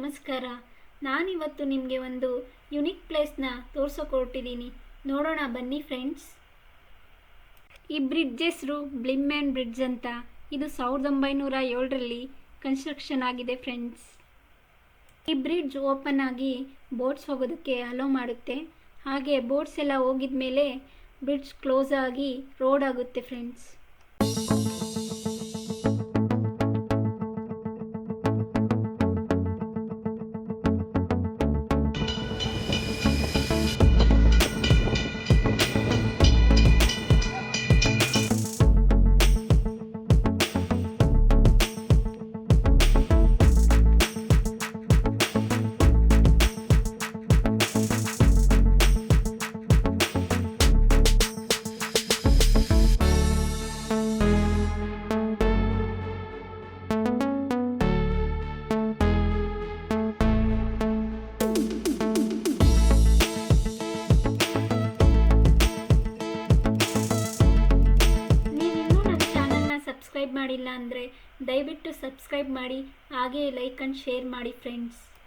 ನಮಸ್ಕಾರ. ನಾನಿವತ್ತು ನಿಮಗೆ ಒಂದು ಯುನಿಕ್ ಪ್ಲೇಸ್ನ ತೋರಿಸೋಕೊಟ್ಟಿದ್ದೀನಿ. ನೋಡೋಣ ಬನ್ನಿ ಫ್ರೆಂಡ್ಸ್. ಈ ಬ್ರಿಡ್ಜ್ ಹೆಸರು ಬ್ಲಿಮ್ಯಾನ್ ಬ್ರಿಡ್ಜ್ ಅಂತ. ಇದು 1907ರಲ್ಲಿ ಕನ್ಸ್ಟ್ರಕ್ಷನ್ ಆಗಿದೆ ಫ್ರೆಂಡ್ಸ್. ಈ ಬ್ರಿಡ್ಜ್ ಓಪನ್ ಆಗಿ ಬೋಟ್ಸ್ ಹೋಗೋದಕ್ಕೆ ಅಲೋ ಮಾಡುತ್ತೆ. ಹಾಗೆ ಬೋಟ್ಸ್ ಎಲ್ಲ ಹೋಗಿದ ಮೇಲೆ ಬ್ರಿಡ್ಜ್ ಕ್ಲೋಸ್ ಆಗಿ ರೋಡ್ ಆಗುತ್ತೆ ಫ್ರೆಂಡ್ಸ್. ಸಬ್ಸ್ಕ್ರೈಬ್ ಮಾಡಿಲ್ಲ ಅಂದರೆ ದಯವಿಟ್ಟು ಸಬ್ಸ್ಕ್ರೈಬ್ ಮಾಡಿ, ಹಾಗೆ ಲೈಕ್ ಆ್ಯಂಡ್ ಶೇರ್ ಮಾಡಿ ಫ್ರೆಂಡ್ಸ್.